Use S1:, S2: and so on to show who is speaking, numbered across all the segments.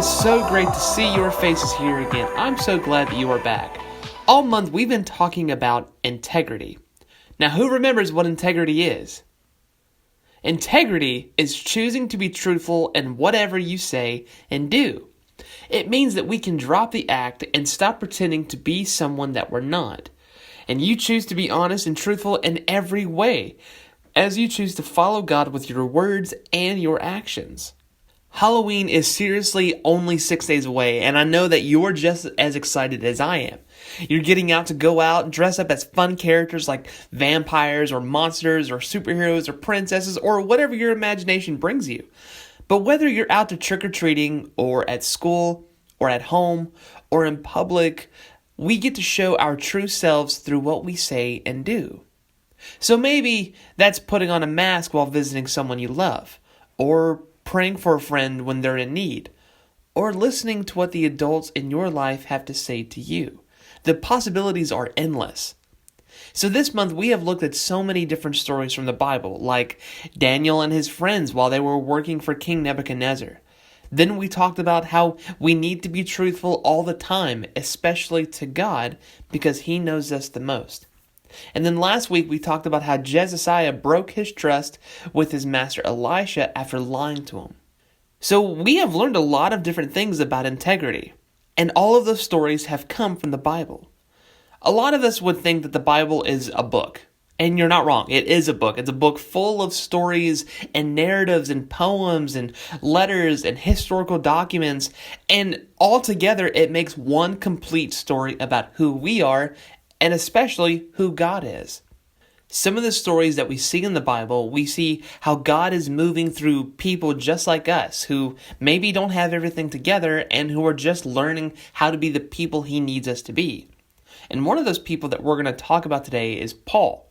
S1: so great to see your faces here again. I'm so glad that you are back. All month we've been talking about integrity. Now, who remembers what integrity is? Integrity is choosing to be truthful in whatever you say and do. It means that we can drop the act and stop pretending to be someone that we're not. And you choose to be honest and truthful in every way, as you choose to follow God with your words and your actions. Halloween is seriously only 6 days away, and I know that you're just as excited as I am. You're getting out to go out and dress up as fun characters like vampires or monsters or superheroes or princesses or whatever your imagination brings you. But whether you're out to trick-or-treating or at school or at home or in public, we get to show our true selves through what we say and do. So maybe that's putting on a mask while visiting someone you love, or praying for a friend when they're in need, or listening to what the adults in your life have to say to you. The possibilities are endless. So this month we have looked at so many different stories from the Bible, like Daniel and his friends while they were working for King Nebuchadnezzar. Then we talked about how we need to be truthful all the time, especially to God, because He knows us the most. And then last week we talked about how Jezekiah broke his trust with his master Elisha after lying to him. So we have learned a lot of different things about integrity, and all of those stories have come from the Bible. A lot of us would think that the Bible is a book, and you're not wrong. It is a book. It's a book full of stories and narratives and poems and letters and historical documents, and all together it makes one complete story about who we are and especially who God is. Some of the stories that we see in the Bible, we see how God is moving through people just like us, who maybe don't have everything together and who are just learning how to be the people He needs us to be. And one of those people that we're going to talk about today is Paul.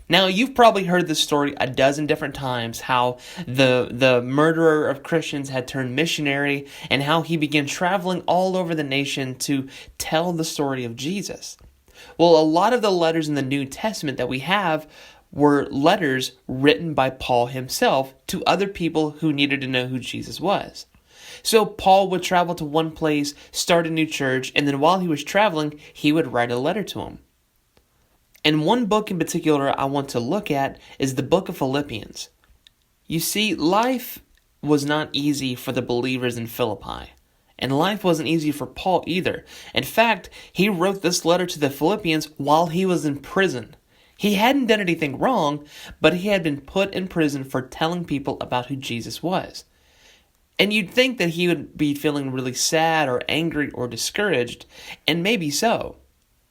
S1: Now, you've probably heard this story a dozen different times, how the murderer of Christians had turned missionary and how he began traveling all over the nation to tell the story of Jesus. Well, a lot of the letters in the New Testament that we have were letters written by Paul himself to other people who needed to know who Jesus was. So Paul would travel to one place, start a new church, and then while he was traveling, he would write a letter to him. And one book in particular I want to look at is the book of Philippians. You see, life was not easy for the believers in Philippi. And life wasn't easy for Paul either. In fact, he wrote this letter to the Philippians while he was in prison. He hadn't done anything wrong, but he had been put in prison for telling people about who Jesus was. And you'd think that he would be feeling really sad or angry or discouraged, and maybe so.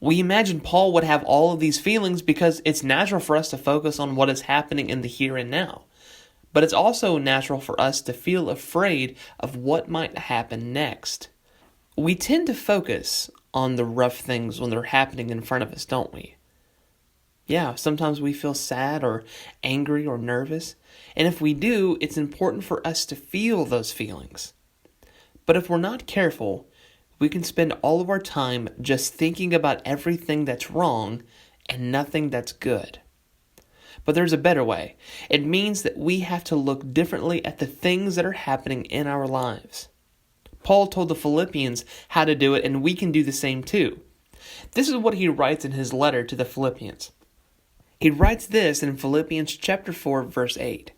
S1: We imagine Paul would have all of these feelings because it's natural for us to focus on what is happening in the here and now. But it's also natural for us to feel afraid of what might happen next. We tend to focus on the rough things when they're happening in front of us, don't we? Yeah, sometimes we feel sad or angry or nervous. And if we do, it's important for us to feel those feelings. But if we're not careful, we can spend all of our time just thinking about everything that's wrong and nothing that's good. But there's a better way. It means that we have to look differently at the things that are happening in our lives. Paul told the Philippians how to do it, and we can do the same too. This is what he writes in his letter to the Philippians. He writes this in Philippians chapter 4, verse 8.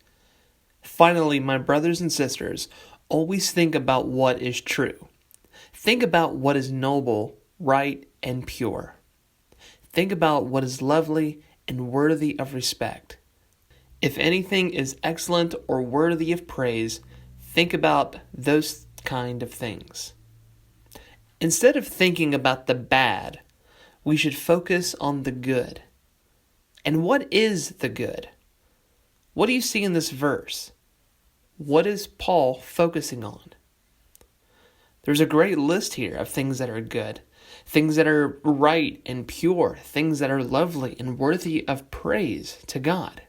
S1: Finally, my brothers and sisters, always think about what is true. Think about what is noble, right, and pure. Think about what is lovely and worthy of respect. If anything is excellent or worthy of praise, think about those kind of things. Instead of thinking about the bad, we should focus on the good. And what is the good? What do you see in this verse? What is Paul focusing on? There's a great list here of things that are good. Things that are right and pure, things that are lovely and worthy of praise to God.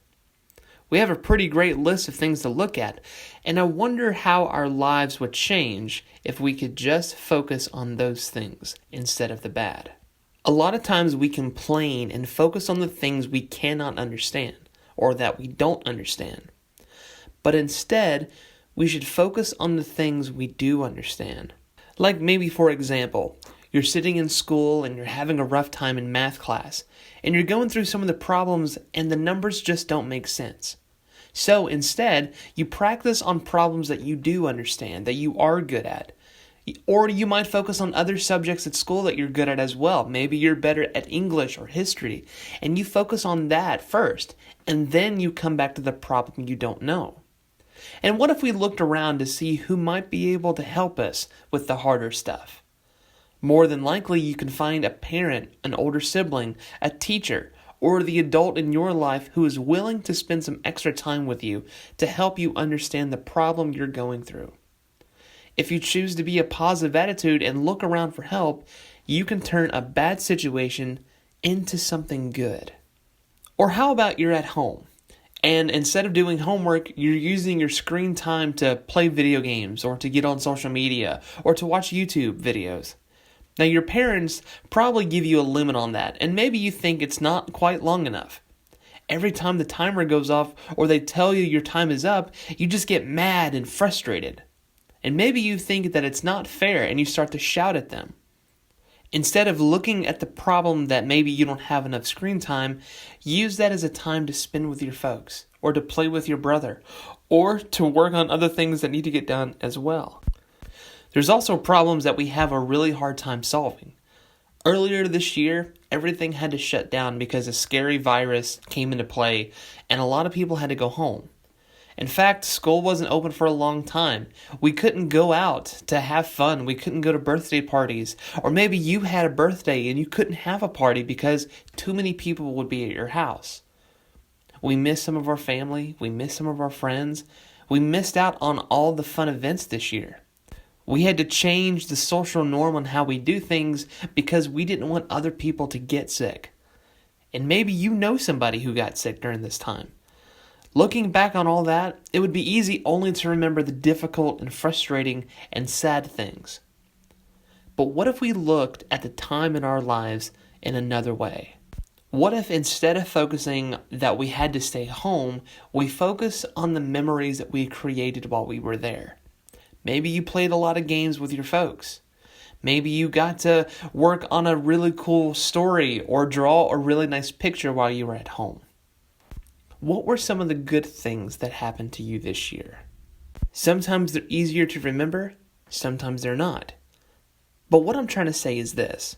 S1: We have a pretty great list of things to look at, and I wonder how our lives would change if we could just focus on those things instead of the bad. A lot of times we complain and focus on the things we cannot understand or that we don't understand. But instead, we should focus on the things we do understand. Like maybe, for example, you're sitting in school and you're having a rough time in math class, and you're going through some of the problems and the numbers just don't make sense. So instead, you practice on problems that you do understand, that you are good at. Or you might focus on other subjects at school that you're good at as well. Maybe you're better at English or history, and you focus on that first, and then you come back to the problem you don't know. And what if we looked around to see who might be able to help us with the harder stuff? More than likely, you can find a parent, an older sibling, a teacher, or the adult in your life who is willing to spend some extra time with you to help you understand the problem you're going through. If you choose to be a positive attitude and look around for help, you can turn a bad situation into something good. Or how about you're at home, and instead of doing homework, you're using your screen time to play video games, or to get on social media, or to watch YouTube videos. Now, your parents probably give you a limit on that, and maybe you think it's not quite long enough. Every time the timer goes off or they tell you your time is up, you just get mad and frustrated. And maybe you think that it's not fair and you start to shout at them. Instead of looking at the problem that maybe you don't have enough screen time, use that as a time to spend with your folks, or to play with your brother, or to work on other things that need to get done as well. There's also problems that we have a really hard time solving. Earlier this year, everything had to shut down because a scary virus came into play and a lot of people had to go home. In fact, school wasn't open for a long time. We couldn't go out to have fun. We couldn't go to birthday parties. Or maybe you had a birthday and you couldn't have a party because too many people would be at your house. We missed some of our family. We missed some of our friends. We missed out on all the fun events this year. We had to change the social norm on how we do things because we didn't want other people to get sick. And maybe you know somebody who got sick during this time. Looking back on all that, it would be easy only to remember the difficult and frustrating and sad things. But what if we looked at the time in our lives in another way? What if instead of focusing that we had to stay home, we focus on the memories that we created while we were there? Maybe you played a lot of games with your folks. Maybe you got to work on a really cool story or draw a really nice picture while you were at home. What were some of the good things that happened to you this year? Sometimes they're easier to remember, sometimes they're not. But what I'm trying to say is this.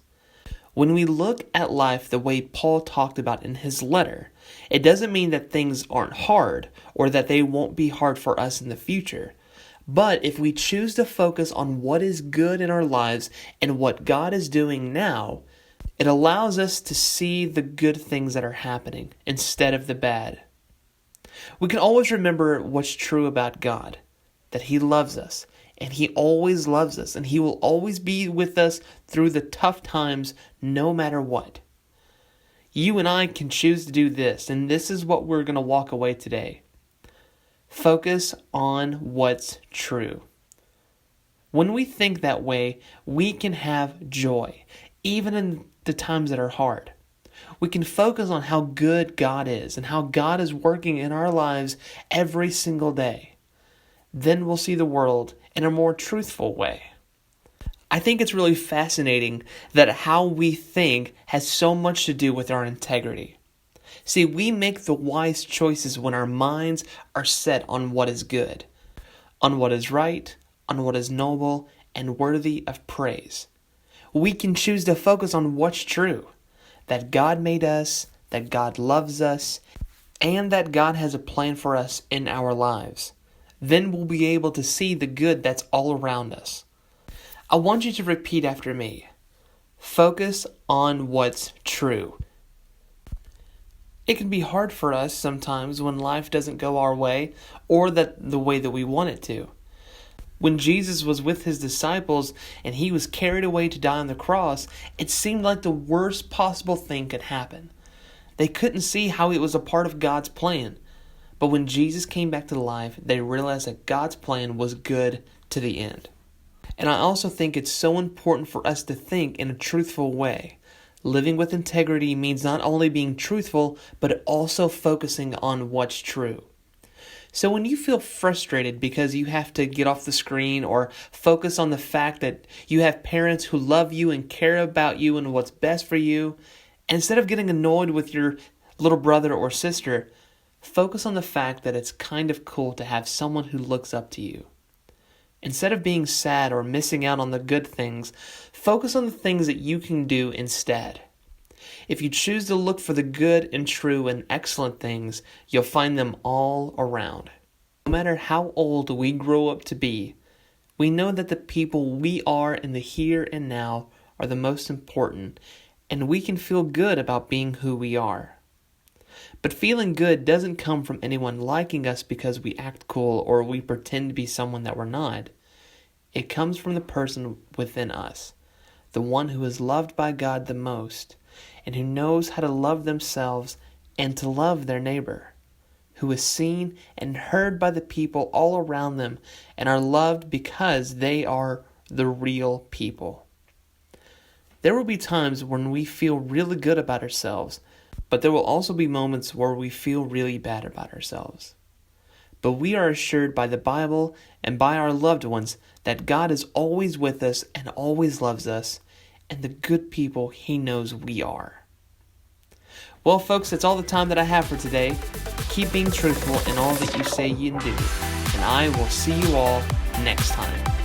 S1: When we look at life the way Paul talked about in his letter, it doesn't mean that things aren't hard or that they won't be hard for us in the future. But if we choose to focus on what is good in our lives and what God is doing now, it allows us to see the good things that are happening instead of the bad. We can always remember what's true about God, that He loves us, and He always loves us, and He will always be with us through the tough times no matter what. You and I can choose to do this, and this is what we're going to walk away today. Focus on what's true. When we think that way, we can have joy, even in the times that are hard. We can focus on how good God is and how God is working in our lives every single day. Then we'll see the world in a more truthful way. I think it's really fascinating that how we think has so much to do with our integrity. See, we make the wise choices when our minds are set on what is good, on what is right, on what is noble, and worthy of praise. We can choose to focus on what's true, that God made us, that God loves us, and that God has a plan for us in our lives. Then we'll be able to see the good that's all around us. I want you to repeat after me. Focus on what's true. It can be hard for us sometimes when life doesn't go our way or the way that we want it to. When Jesus was with His disciples and He was carried away to die on the cross, it seemed like the worst possible thing could happen. They couldn't see how it was a part of God's plan. But when Jesus came back to life, they realized that God's plan was good to the end. And I also think it's so important for us to think in a truthful way. Living with integrity means not only being truthful, but also focusing on what's true. So when you feel frustrated because you have to get off the screen or focus on the fact that you have parents who love you and care about you and what's best for you, instead of getting annoyed with your little brother or sister, focus on the fact that it's kind of cool to have someone who looks up to you. Instead of being sad or missing out on the good things, focus on the things that you can do instead. If you choose to look for the good and true and excellent things, you'll find them all around. No matter how old we grow up to be, we know that the people we are in the here and now are the most important, and we can feel good about being who we are. But feeling good doesn't come from anyone liking us because we act cool or we pretend to be someone that we're not. It comes from the person within us, the one who is loved by God the most, and who knows how to love themselves and to love their neighbor, who is seen and heard by the people all around them and are loved because they are the real people. There will be times when we feel really good about ourselves, but there will also be moments where we feel really bad about ourselves. But we are assured by the Bible and by our loved ones that God is always with us and always loves us, and the good people He knows we are. Well, folks, that's all the time that I have for today. Keep being truthful in all that you say you do, and I will see you all next time.